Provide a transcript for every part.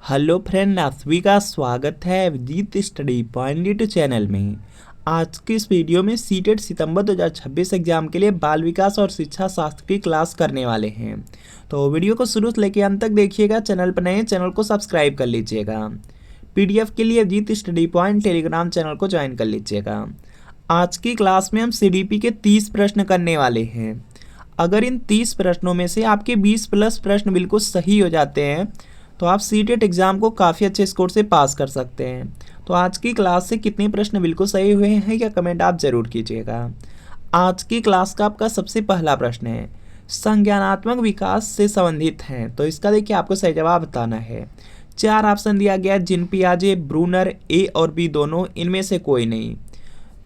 Hello friend, आप सभी का स्वागत है Abhijeet study point YouTube channel में। आज की इस वीडियो में सीटेट सितंबर 2026 एग्जाम के लिए बाल विकास और शिक्षा शास्त्र की क्लास करने वाले हैं। तो वीडियो को शुरू से लेकर अंत तक देखिएगा। चैनल पर नए चैनल को सब्सक्राइब कर लीजिएगा। पीडीएफ के लिए Abhijeet study point Telegram channel को ज्वाइन कर लीजिएगा। आज की क्लास में हम सीडीपी के 30 प्रश्न करने वाले हैं। अगर इन 30 प्रश्नों में से आपके 20 प्लस प्रश्न बिल्कुल सही हो जाते हैं तो आप सीटेट एग्ज़ाम को काफ़ी अच्छे स्कोर से पास कर सकते हैं। तो आज की क्लास से कितने प्रश्न बिल्कुल सही हुए हैं या कमेंट आप ज़रूर कीजिएगा। आज की क्लास का आपका सबसे पहला प्रश्न है, संज्ञानात्मक विकास से संबंधित हैं। तो इसका देखिए आपको सही जवाब बताना है। 4 ऑप्शन दिया गया, जिन पियाजे, ब्रूनर, ए और बी दोनों, इनमें से कोई नहीं।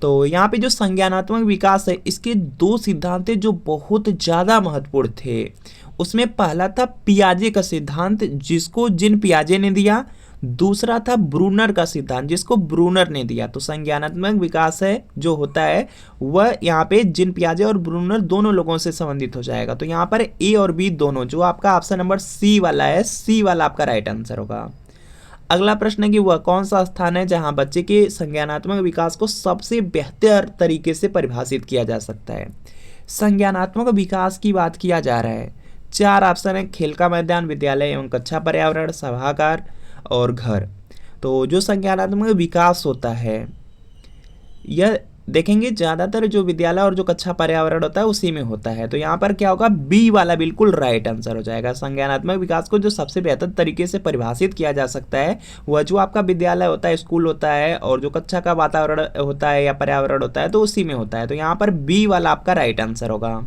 तो यहाँ पे जो संज्ञानात्मक विकास है, इसके 2 सिद्धांत थे जो बहुत ज़्यादा महत्वपूर्ण थे। उसमें पहला था पियाजे का सिद्धांत, जिसको जिन पियाजे ने दिया। दूसरा था ब्रूनर का सिद्धांत, जिसको ब्रूनर ने दिया। तो संज्ञानात्मक विकास है जो होता है वह यहाँ पे जिन पियाजे और ब्रूनर दोनों लोगों से संबंधित हो जाएगा। तो यहाँ पर ए और बी दोनों, जो आपका ऑप्शन नंबर सी वाला है, सी वाला आपका राइट आंसर होगा। अगला प्रश्न है कि वह कौन सा स्थान है जहां बच्चे के संज्ञानात्मक विकास को सबसे बेहतर तरीके से परिभाषित किया जा सकता है। संज्ञानात्मक विकास की बात किया जा रहा है। 4 ऑप्शन है, खेल का मैदान, विद्यालय एवं कक्षा पर्यावरण, सभागार और घर। तो जो संज्ञानात्मक विकास होता है यह देखेंगे ज़्यादातर जो विद्यालय और जो कक्षा पर्यावरण होता है उसी में होता है। तो यहाँ पर क्या होगा, बी वाला बिल्कुल राइट आंसर हो जाएगा। संज्ञानात्मक विकास को जो सबसे बेहतर तरीके से परिभाषित किया जा सकता है वह जो आपका विद्यालय होता है, स्कूल होता है, और जो कक्षा का वातावरण होता है या पर्यावरण होता है तो उसी में होता है। तो यहाँ पर बी वाला आपका राइट आंसर होगा।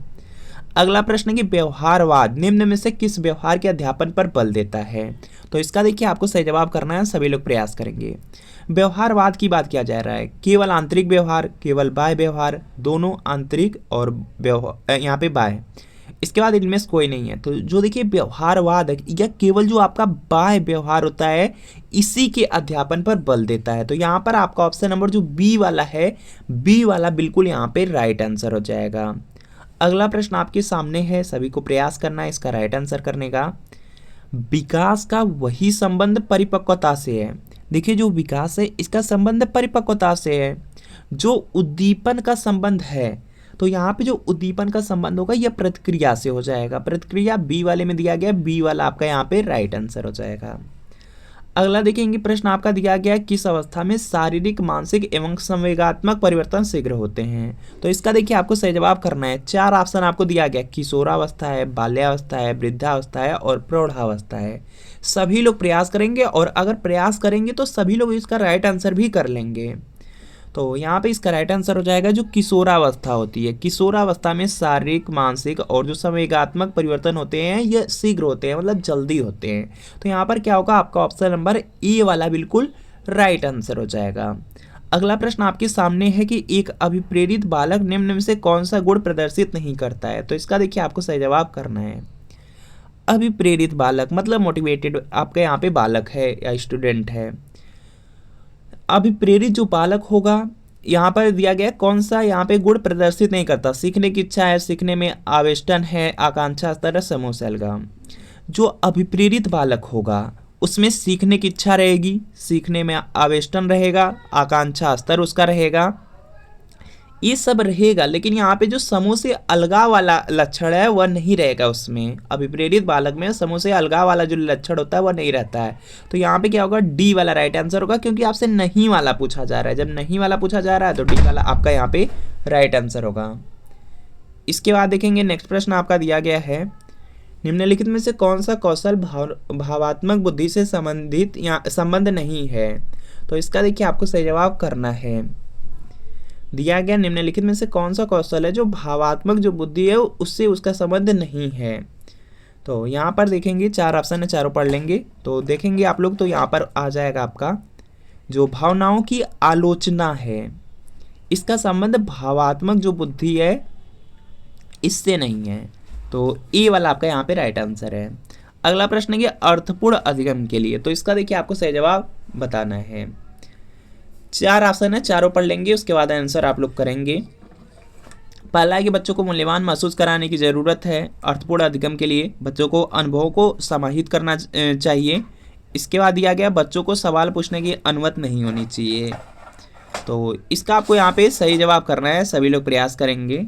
अगला प्रश्न कि व्यवहारवाद निम्न में से किस व्यवहार के अध्यापन पर बल देता है। तो इसका देखिए आपको सही जवाब करना है, सभी लोग प्रयास करेंगे। व्यवहारवाद की बात किया जा रहा है, केवल आंतरिक व्यवहार, केवल बाह्य व्यवहार, दोनों आंतरिक और यहाँ पे बाह्य, इसके बाद इनमें से कोई नहीं है। तो जो देखिए व्यवहारवाद है यह केवल जो आपका बाह्य व्यवहार होता है इसी के अध्यापन पर बल देता है। तो यहाँ पर आपका ऑप्शन नंबर जो बी वाला है, बी वाला बिल्कुल यहाँ पे राइट आंसर हो जाएगा। अगला प्रश्न आपके सामने है, सभी को प्रयास करना है इसका राइट आंसर करने का। विकास का वही संबंध परिपक्वता से है। देखिए जो विकास है इसका संबंध परिपक्वता से है जो उद्दीपन का संबंध है। तो यहाँ पे जो उद्दीपन का संबंध होगा यह प्रतिक्रिया से हो जाएगा। प्रतिक्रिया बी वाले में दिया गया, बी वाला आपका यहाँ पे राइट आंसर हो जाएगा। अगला देखेंगे प्रश्न आपका दिया गया, किस अवस्था में शारीरिक, मानसिक एवं संवेगात्मक परिवर्तन शीघ्र होते हैं। तो इसका देखिए आपको सही जवाब करना है। 4 ऑप्शन आपको दिया गया, किशोरावस्था है, बाल्यावस्था है, वृद्धावस्था है और प्रौढ़ावस्था है। सभी लोग प्रयास करेंगे और अगर प्रयास करेंगे तो सभी लोग इसका राइट आंसर भी कर लेंगे। तो यहाँ पे इसका राइट आंसर हो जाएगा जो किशोरावस्था होती है। किशोरावस्था में शारीरिक, मानसिक और जो संवेगात्मक परिवर्तन होते हैं यह शीघ्र होते हैं, मतलब जल्दी होते हैं। तो यहाँ पर क्या होगा, आपका ऑप्शन नंबर ए वाला बिल्कुल राइट आंसर हो जाएगा। अगला प्रश्न आपके सामने है कि एक अभिप्रेरित बालक निम्न में से कौन सा गुण प्रदर्शित नहीं करता है। तो इसका देखिए आपको सही जवाब करना है। अभिप्रेरित बालक मतलब मोटिवेटेड आपका यहाँ पे बालक है या स्टूडेंट है। अभिप्रेरित जो बालक होगा यहाँ पर दिया गया कौन सा यहाँ पे गुण प्रदर्शित नहीं करता। सीखने की इच्छा है, सीखने में आवेष्टन है, आकांक्षा स्तर, समूह से अलगाव। जो अभिप्रेरित बालक होगा उसमें सीखने की इच्छा रहेगी, सीखने में आवेष्टन रहेगा, आकांक्षा स्तर उसका रहेगा, ये सब रहेगा। लेकिन यहाँ पे जो समूह से अलगाव वाला लक्षण है वह नहीं रहेगा उसमें। अभिप्रेरित बालक में समूह से अलगाव वाला जो लक्षण होता है वह नहीं रहता है। तो यहाँ पे क्या होगा, डी वाला राइट आंसर होगा, क्योंकि आपसे नहीं वाला पूछा जा रहा है। जब नहीं वाला पूछा जा रहा है तो डी वाला आपका यहाँ पे राइट आंसर होगा। इसके बाद देखेंगे नेक्स्ट प्रश्न आपका दिया गया है, निम्नलिखित में से कौन सा कौशल भावात्मक बुद्धि से संबंधित या संबंध नहीं है। तो इसका देखिए आपको सही जवाब करना है। दिया गया निम्नलिखित में से कौन सा कौशल है जो भावात्मक जो बुद्धि है उससे उसका संबंध नहीं है। तो यहाँ पर देखेंगे 4 ऑप्शन है, चारों पढ़ लेंगे तो देखेंगे आप लोग। तो यहाँ पर आ जाएगा आपका जो भावनाओं की आलोचना है, इसका संबंध भावात्मक जो बुद्धि है इससे नहीं है। तो ए वाला आपका यहाँ पे राइट आंसर है। अगला प्रश्न है कि अर्थपूर्ण अधिगम के लिए। तो इसका देखिए आपको सही जवाब बताना है। 4 ऑप्शन है, चारों पढ़ लेंगे उसके बाद आंसर आप लोग करेंगे। पहला है कि बच्चों को मूल्यवान महसूस कराने की ज़रूरत है। अर्थपूर्ण अधिगम के लिए बच्चों को अनुभवों को समाहित करना चाहिए इसके बाद दिया गया बच्चों को सवाल पूछने की अनुमति नहीं होनी चाहिए। तो इसका आपको यहाँ पे सही जवाब करना है, सभी लोग प्रयास करेंगे।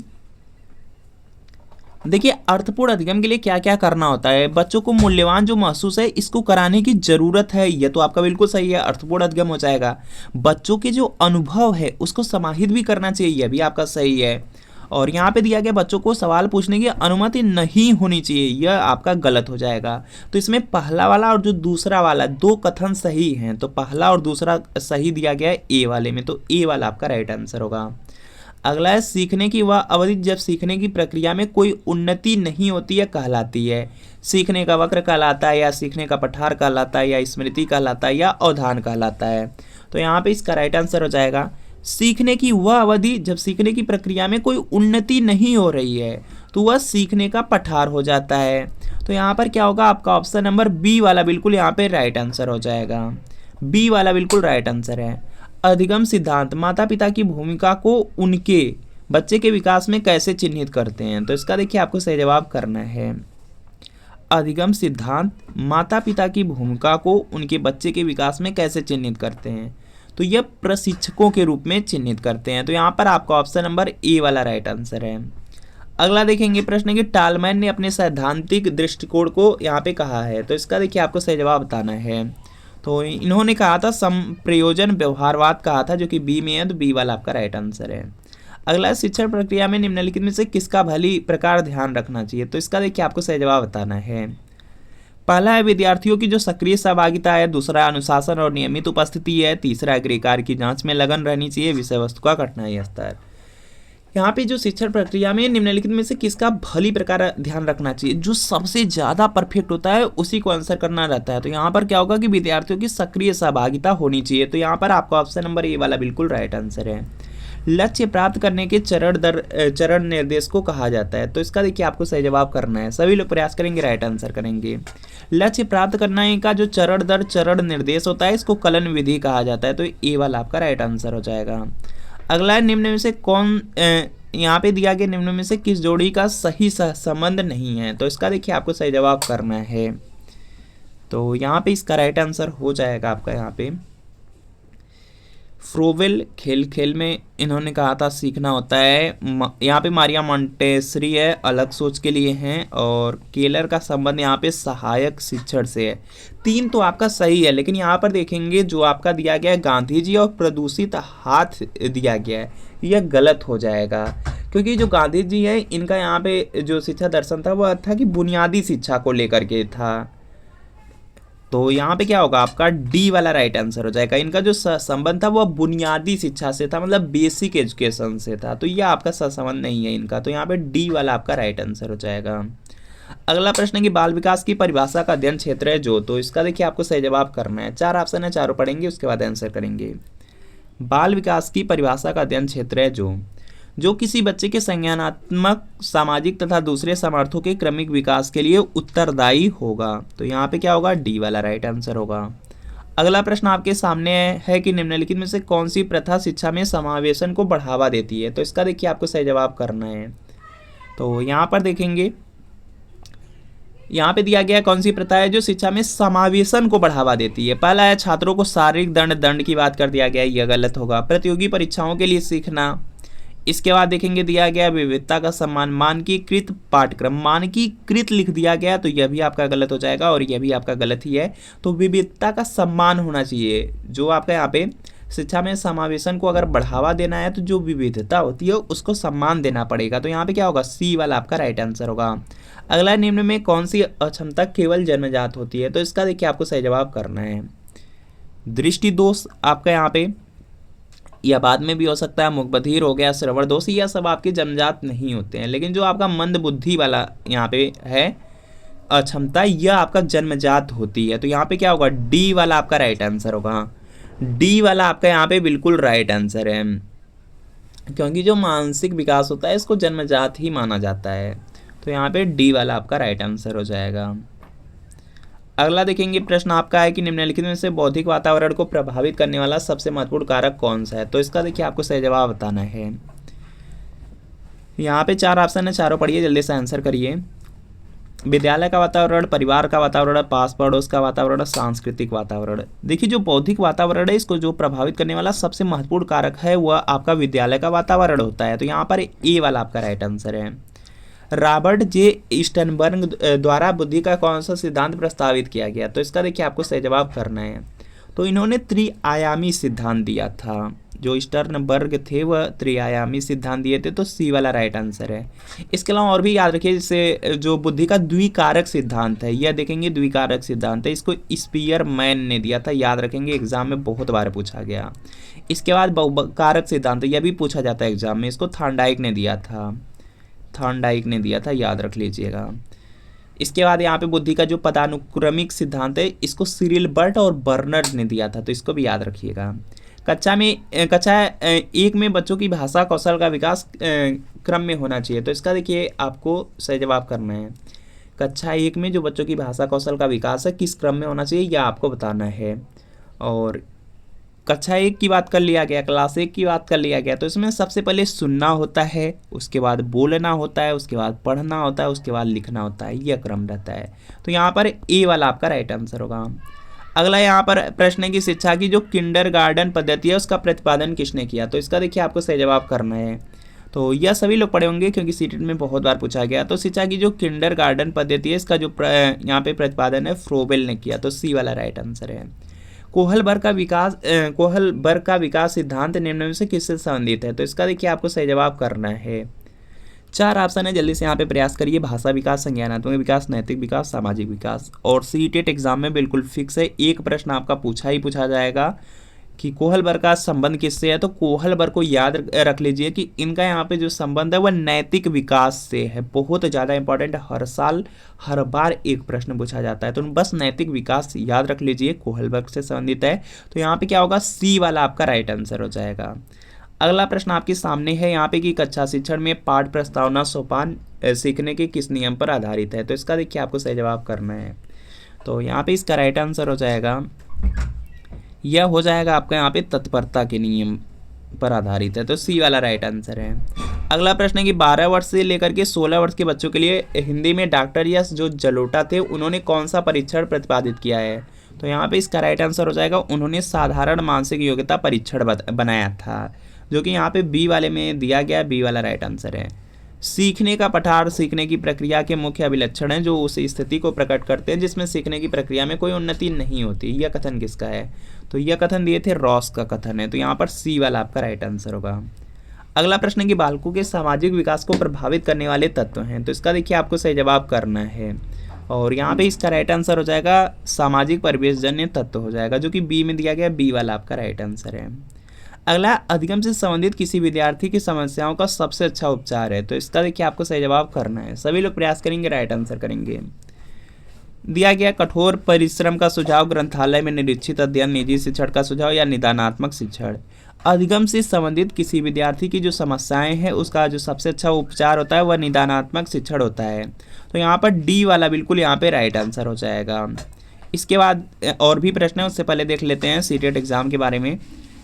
देखिए अर्थपूर्ण अधिगम के लिए क्या क्या करना होता है। बच्चों को मूल्यवान जो महसूस है इसको कराने की जरूरत है, यह तो आपका बिल्कुल सही है, अर्थपूर्ण अधिगम हो जाएगा। बच्चों के जो अनुभव है उसको समाहित भी करना चाहिए, यह भी आपका सही है। और यहाँ पे दिया गया बच्चों को सवाल पूछने की अनुमति नहीं होनी चाहिए, यह आपका गलत हो जाएगा। तो इसमें पहला वाला और जो दूसरा वाला दो कथन सही हैं, तो पहला और दूसरा सही दिया गया है ए वाले में, तो ए वाला आपका राइट आंसर होगा। अगला है सीखने की वह अवधि जब सीखने की प्रक्रिया में कोई उन्नति नहीं होती है कहलाती है। सीखने का वक्र कहलाता है, या सीखने का पठार कहलाता है, या स्मृति कहलाता है, या अवधान कहलाता है। तो यहाँ पे इसका राइट आंसर हो जाएगा सीखने की वह अवधि जब सीखने की प्रक्रिया में कोई उन्नति नहीं हो रही है, तो वह सीखने का पठार हो जाता है। तो यहाँ पर क्या होगा, आपका ऑप्शन नंबर बी वाला बिल्कुल यहाँ पे राइट आंसर हो जाएगा। बी वाला बिल्कुल राइट आंसर है। अधिगम सिद्धांत माता पिता की भूमिका को उनके बच्चे के विकास में कैसे चिन्हित करते हैं। तो इसका देखिए आपको सही जवाब करना है। अधिगम सिद्धांत माता पिता की भूमिका को उनके बच्चे के विकास में कैसे चिन्हित करते हैं, तो यह प्रशिक्षकों के रूप में चिन्हित करते हैं। तो यहाँ पर आपका ऑप्शन नंबर ए वाला राइट आंसर है। अगला देखेंगे प्रश्न कि टालमैन ने अपने सैद्धांतिक दृष्टिकोण को यहाँ पे कहा है। तो इसका देखिए आपको सही जवाब बताना है। तो इन्होंने कहा था संप्रयोजन व्यवहारवाद कहा था, जो कि बी में है, तो बी वाला आपका राइट आंसर है। अगला शिक्षण प्रक्रिया में निम्नलिखित में से किसका भली प्रकार ध्यान रखना चाहिए। तो इसका देखिए आपको सही जवाब बताना है। पहला है विद्यार्थियों की जो सक्रिय सहभागिता है, दूसरा अनुशासन और नियमित उपस्थिति है, तीसरा गृह कार्य की जांच में लगन रहनी चाहिए, विषय वस्तु का कठिनाई स्तर। यहाँ पे जो शिक्षण प्रक्रिया में निम्नलिखित में से किसका भली प्रकार ध्यान रखना चाहिए, जो सबसे ज़्यादा परफेक्ट होता है उसी को आंसर करना रहता है। तो यहाँ पर क्या होगा कि विद्यार्थियों की सक्रिय सहभागिता होनी चाहिए। तो यहाँ पर आपका ऑप्शन नंबर ए वाला बिल्कुल राइट आंसर है। लक्ष्य प्राप्त करने के चरण निर्देश को कहा जाता है। तो इसका देखिए आपको सही जवाब करना है, सभी लोग प्रयास करेंगे, राइट आंसर करेंगे। लक्ष्य प्राप्त करने का जो चरण दर चरण निर्देश होता है इसको कलन विधि कहा जाता है। तो ए वाला आपका राइट आंसर हो जाएगा। अगला है निम्न में से कौन यहाँ पे दिया गया निम्न में से किस जोड़ी का सही संबंध नहीं है। तो इसका देखिए आपको सही जवाब करना है। तो यहाँ पे इसका राइट आंसर हो जाएगा आपका यहाँ पे फ्रोवेल खेल खेल में इन्होंने कहा था सीखना होता है। यहाँ पे मारिया मॉन्टेसरी है, अलग सोच के लिए हैं, और केलर का संबंध यहाँ पे सहायक शिक्षण से है। तीन तो आपका सही है, लेकिन यहाँ पर देखेंगे जो आपका दिया गया है गांधी जी और प्रदूषित हाथ दिया गया है, यह गलत हो जाएगा, क्योंकि जो गांधी जी है इनका यहाँ पे जो शिक्षा दर्शन था वह था कि बुनियादी शिक्षा को लेकर के था। तो यहाँ पे क्या होगा, आपका डी वाला राइट आंसर हो जाएगा। इनका जो संबंध था वह बुनियादी शिक्षा से था, मतलब बेसिक एजुकेशन से था। तो यह आपका संबंध नहीं है इनका। तो यहाँ पे डी वाला आपका राइट आंसर हो जाएगा। अगला प्रश्न है कि बाल विकास की परिभाषा का अध्ययन क्षेत्र है जो। तो इसका देखिए आपको सही जवाब करना है। चार ऑप्शन है, चारों पढ़ेंगे उसके बाद आंसर करेंगे। बाल विकास की परिभाषा का अध्ययन क्षेत्र है जो किसी बच्चे के संज्ञानात्मक, सामाजिक तथा दूसरे सामर्थ्यों के क्रमिक विकास के लिए उत्तरदायी होगा। तो यहाँ पे क्या होगा, डी वाला राइट आंसर होगा। अगला प्रश्न आपके सामने है कि निम्नलिखित में से कौन सी प्रथा शिक्षा में समावेशन को बढ़ावा देती है। तो इसका देखिए आपको सही जवाब करना है। तो यहाँ पर देखेंगे, यहाँ पे दिया गया कौन सी प्रथा है जो शिक्षा में समावेशन को बढ़ावा देती है। पहला है छात्रों को शारीरिक दंड की बात कर दिया गया, यह गलत होगा। प्रतियोगी परीक्षाओं के लिए सीखना। इसके बाद देखेंगे दिया गया विविधता का सम्मान, मानकीकृत पाठ्यक्रम, मानकीकृत लिख दिया गया, तो यह भी आपका गलत हो जाएगा, और यह भी आपका गलत ही है। तो विविधता का सम्मान होना चाहिए। जो आपका यहाँ पे शिक्षा में समावेशन को अगर बढ़ावा देना है तो जो विविधता होती है उसको सम्मान देना पड़ेगा। तो यहाँ पे क्या होगा, सी वाला आपका राइट आंसर होगा। अगला, निम्न में कौन सी अक्षमता केवल जन्मजात होती है। तो इसका देखिए आपको सही जवाब करना है। दृष्टि दोष आपका यहाँ पे, या बाद में भी हो सकता है, मुखबधिर हो गया, श्रवण दोष, यह सब आपके जन्मजात नहीं होते हैं। लेकिन जो आपका मंद बुद्धि वाला यहाँ पे है अक्षमता, यह आपका जन्मजात होती है। तो यहाँ पे क्या होगा, डी वाला आपका राइट आंसर होगा। डी वाला आपका यहाँ पे बिल्कुल राइट आंसर है, क्योंकि जो मानसिक विकास होता है इसको जन्मजात ही माना जाता है। तो यहाँ पे डी वाला आपका राइट आंसर हो जाएगा। अगला देखेंगे प्रश्न आपका है कि निम्नलिखित में से बौद्धिक वातावरण को प्रभावित करने वाला सबसे महत्वपूर्ण कारक कौन सा है। तो इसका देखिए आपको सही जवाब बताना है। यहाँ पे चार ऑप्शन है, चारों पढ़िए, जल्दी से आंसर करिए। विद्यालय का वातावरण, परिवार का वातावरण, पास पड़ोस का वातावरण, सांस्कृतिक वातावरण। देखिए जो बौद्धिक वातावरण है इसको जो प्रभावित करने वाला सबसे महत्वपूर्ण कारक है वह आपका विद्यालय का वातावरण होता है। तो यहाँ पर ए वाला आपका राइट आंसर है। रॉबर्ट जे स्टर्नबर्ग द्वारा बुद्धि का कौन सा सिद्धांत प्रस्तावित किया गया? तो इसका देखिए आपको सही जवाब करना है। तो इन्होंने त्रिआयामी सिद्धांत दिया था। जो स्टर्नबर्ग थे वह त्रिआयामी सिद्धांत दिए थे। तो सी वाला राइट आंसर है। इसके अलावा और भी याद रखिए, जैसे जो बुद्धि का द्विकारक सिद्धांत है, यह देखेंगे द्विकारक सिद्धांत है, इसको स्पीयरमैन ने दिया था। याद रखेंगे, एग्जाम में बहुत बार पूछा गया। इसके बाद बहुकारक सिद्धांत, यह भी पूछा जाता है एग्जाम में, इसको थॉर्नडाइक ने दिया था। थॉर्नडाइक ने दिया था, याद रख लीजिएगा। इसके बाद यहाँ पे बुद्धि का जो पदानुक्रमिक सिद्धांत है इसको सिरिल बर्ट और बर्नर्ड ने दिया था। तो इसको भी याद रखिएगा। कक्षा एक में बच्चों की भाषा कौशल का विकास क्रम में होना चाहिए। तो इसका देखिए आपको सही जवाब करना है। कक्षा एक में जो बच्चों की भाषा कौशल का विकास है किस क्रम में होना चाहिए यह आपको बताना है। और कक्षा एक की बात कर लिया गया, क्लास एक की बात कर लिया गया। तो इसमें सबसे पहले सुनना होता है, उसके बाद बोलना होता है, उसके बाद पढ़ना होता है, उसके बाद लिखना होता है, यह क्रम रहता है। तो यहाँ पर ए वाला आपका राइट आंसर होगा। अगला यहाँ पर प्रश्न है कि शिक्षा की जो किंडरगार्टन पद्धति है उसका प्रतिपादन किसने किया? तो इसका देखिए आपको सही जवाब करना है। तो यह सभी लोग पढ़े होंगे क्योंकि सीटेट में बहुत बार पूछा गया। तो शिक्षा की जो किंडरगार्टन पद्धति है इसका जो यहाँ पे प्रतिपादन है फ्रोबेल ने किया। तो सी वाला राइट आंसर है। कोहलबर्ग का विकास सिद्धांत निम्न में से किससे संबंधित है? तो इसका देखिए आपको सही जवाब करना है। 4 ऑप्शन है, जल्दी से यहाँ पे प्रयास करिए। भाषा विकास, संज्ञानात्मक विकास, नैतिक विकास, सामाजिक विकास। और सीटेट एग्जाम में बिल्कुल फिक्स है, एक प्रश्न आपका पूछा जाएगा कि कोहलबर्ग का संबंध किससे है। तो कोहलबर्ग को याद रख लीजिए कि इनका यहाँ पे जो संबंध है वह नैतिक विकास से है। बहुत ज़्यादा इंपॉर्टेंट, हर साल हर बार एक प्रश्न पूछा जाता है। तो बस नैतिक विकास याद रख लीजिए, कोहलबर्ग से संबंधित है। तो यहाँ पे क्या होगा, सी वाला आपका राइट आंसर हो जाएगा। अगला प्रश्न आपके सामने है यहाँ पे कि कक्षा शिक्षण में पाठ प्रस्तावना सोपान सीखने के किस नियम पर आधारित है? तो इसका देखिए आपको सही जवाब करना है। तो यहाँ पे इसका राइट आंसर हो जाएगा, यह हो जाएगा आपका यहाँ पे तत्परता के नियम पर आधारित है। तो सी वाला राइट आंसर है। अगला प्रश्न है कि 12 वर्ष से लेकर के 16 वर्ष के बच्चों के लिए हिंदी में डॉक्टर या जो जलोटा थे उन्होंने कौन सा परीक्षण प्रतिपादित किया है? तो यहाँ पे इसका राइट आंसर हो जाएगा, उन्होंने साधारण मानसिक योग्यता परीक्षण बनाया था, जो कि यहाँ पे बी वाले में दिया गया। बी वाला राइट आंसर है। सीखने का पठार सीखने की प्रक्रिया के मुख्य अभिलक्षण हैं जो उस स्थिति को प्रकट करते हैं जिसमें सीखने की प्रक्रिया में कोई उन्नति नहीं होती। यह कथन किसका है? तो यह कथन दिए थे रॉस का कथन है। तो यहाँ पर सी वाला आपका राइट आंसर होगा। अगला प्रश्न है कि बालकों के सामाजिक विकास को प्रभावित करने वाले तत्व हैं। तो इसका देखिए आपको सही जवाब करना है। और यहाँ पे इसका राइट आंसर हो जाएगा सामाजिक परिवेशजन्य तत्व हो जाएगा, जो कि बी में दिया गया। बी वाला आपका राइट आंसर है। अगला अधिगम से संबंधित किसी विद्यार्थी की समस्याओं का सबसे अच्छा उपचार है। तो इसका देखिए आपको सही जवाब करना है। सभी लोग प्रयास करेंगे, राइट आंसर करेंगे। दिया गया कठोर परिश्रम का सुझाव, ग्रंथालय में निरीक्षित अध्ययन, निजी शिक्षण का सुझाव या निदानात्मक शिक्षण। अधिगम से संबंधित किसी विद्यार्थी की जो समस्याएं हैं उसका जो सबसे अच्छा उपचार होता है वह निदानात्मक शिक्षण होता है। तो यहाँ पर डी वाला बिल्कुल यहाँ पे राइट आंसर हो जाएगा। इसके बाद और भी प्रश्न है, उससे पहले देख लेते हैं सीटेट एग्जाम के बारे में।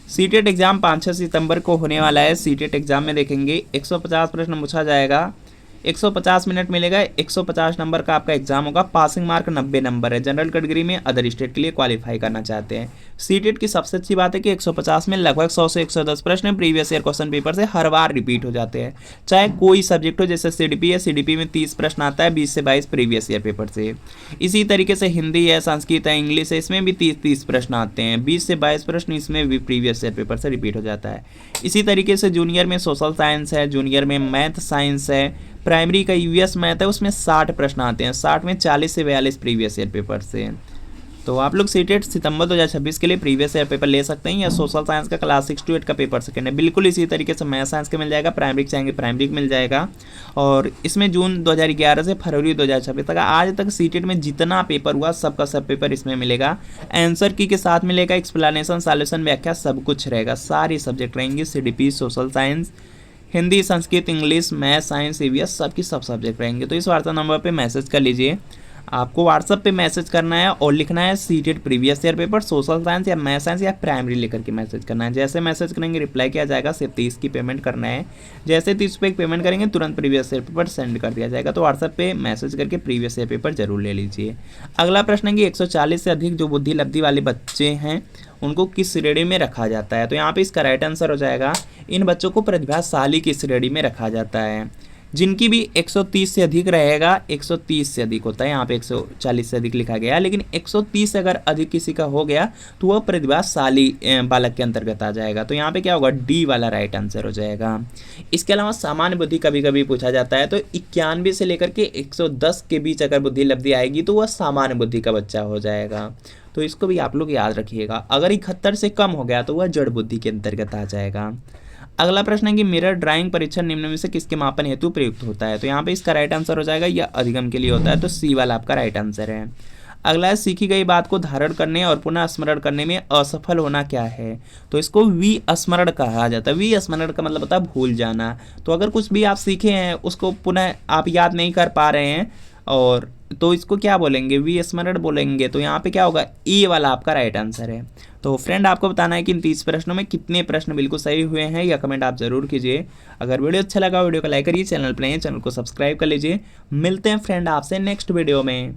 सीटेट एग्जाम 5-6 सितंबर को होने वाला है। सीटेट एग्जाम में देखेंगे 150 प्रश्न पूछा जाएगा, 150 मिनट मिलेगा, 150 नंबर का आपका एग्जाम होगा। पासिंग मार्क 90 नंबर है। जनरल कैटेगरी में अदर स्टेट के लिए क्वालिफाई करना चाहते हैं। सीटेट की सबसे अच्छी बात है कि 150 में लगभग 100 से 110 प्रश्न प्रीवियस ईयर क्वेश्चन पेपर से हर बार रिपीट हो जाते हैं, चाहे कोई सब्जेक्ट हो। जैसे सीडीपी है, सीडीपी में 30 प्रश्न आता है 20 से 22 प्रीवियस ईयर पेपर से। इसी तरीके से हिंदी है, संस्कृत है, इंग्लिश है, इसमें भी 30 प्रश्न आते हैं, 20 से 22 प्रश्न इसमें भी प्रीवियस ईयर पेपर से रिपीट हो जाता है। इसी तरीके से जूनियर में सोशल साइंस है, जूनियर में मैथ साइंस है, प्राइमरी का यूएस मैथ है, उसमें 60 प्रश्न आते हैं, 60 में 40 से 42 प्रीवियस ईयर पेपर से। तो आप लोग सीटेट सितंबर 2026 के लिए प्रीवियस ईयर पेपर ले सकते हैं, या सोशल साइंस का क्लास 6 to 8 का पेपर सेकंड है। बिल्कुल इसी तरीके से मैथ साइंस का मिल जाएगा, प्राइमरी चाहेंगे प्राइमरी का मिल जाएगा। और इसमें जून 2011 से फरवरी 2026 तक आज तक सीटेट में जितना पेपर हुआ सबका सब पेपर इसमें मिलेगा। आंसर की के साथ मिलेगा, एक्सप्लेनेशन, सॉल्यूशन, व्याख्या सब कुछ रहेगा। सारी सब्जेक्ट रहेंगे, CDP, social science, Hindi, Sanskrit, English, math, science, EVS सबकी सब सब्जेक्ट रहेंगे। तो इस वार्ता नंबर पे मैसेज कर लीजिए। आपको व्हाट्सएप पे मैसेज करना है और लिखना है CTET previous year paper social science या मैथ साइंस या प्राइमरी लेकर के मैसेज करना है। जैसे मैसेज करेंगे रिप्लाई किया जाएगा, सिर्फ 30 की पेमेंट करना है। जैसे 30 रुपये पेमेंट करेंगे तुरंत प्रीवियस ईयर पेपर सेंड कर दिया जाएगा। तो व्हाट्सएप पे मैसेज करके प्रीवियस ईयर पेपर जरूर ले लीजिए। अगला प्रश्न है कि 140 से अधिक जो बुद्धि लब्धि वाले बच्चे हैं उनको किस श्रेणी में रखा जाता है। तो यहाँ पे इसका राइट आंसर हो जाएगा इन बच्चों को प्रतिभाशाली की श्रेणी में रखा जाता है। जिनकी भी 130 से अधिक रहेगा, 130 से अधिक होता है, यहाँ पे 140 से अधिक लिखा गया है, लेकिन 130 अगर अधिक किसी का हो गया तो वह प्रतिभाशाली बालक के अंतर्गत आ जाएगा। तो यहाँ पे क्या होगा, डी वाला राइट आंसर हो जाएगा। इसके अलावा सामान्य बुद्धि कभी कभी पूछा जाता है, तो 91 से लेकर के 110 के बीच अगर बुद्धि लब्धि आएगी तो वह सामान्य बुद्धि का बच्चा हो जाएगा। तो इसको भी आप लोग याद रखिएगा। अगर 71 से कम हो गया तो वह जड़ बुद्धि के अंतर्गत आ जाएगा। अगला प्रश्न है कि मिरर ड्राइंग परीक्षण निम्न में से किसके मापन हेतु प्रयुक्त होता है। तो यहाँ पे इसका राइट आंसर हो जाएगा यह अधिगम के लिए होता है। तो सी वाला आपका राइट आंसर है। अगला है सीखी गई बात को धारण करने और पुनः स्मरण करने में असफल होना क्या है। तो इसको विस्मरण कहा जाता है। विस्मरण का मतलब होता है भूल जाना। तो अगर कुछ भी आप सीखे हैं उसको पुनः आप याद नहीं कर पा रहे हैं और तो इसको क्या बोलेंगे, विस्मरण बोलेंगे। तो यहाँ पे क्या होगा, ए वाला आपका राइट आंसर है। तो फ्रेंड आपको बताना है कि इन 30 प्रश्नों में कितने प्रश्न बिल्कुल सही हुए हैं, या कमेंट आप जरूर कीजिए। अगर वीडियो अच्छा लगा वीडियो को लाइक करिए, चैनल पर नए चैनल को सब्सक्राइब कर लीजिए। मिलते हैं फ्रेंड आपसे नेक्स्ट वीडियो में।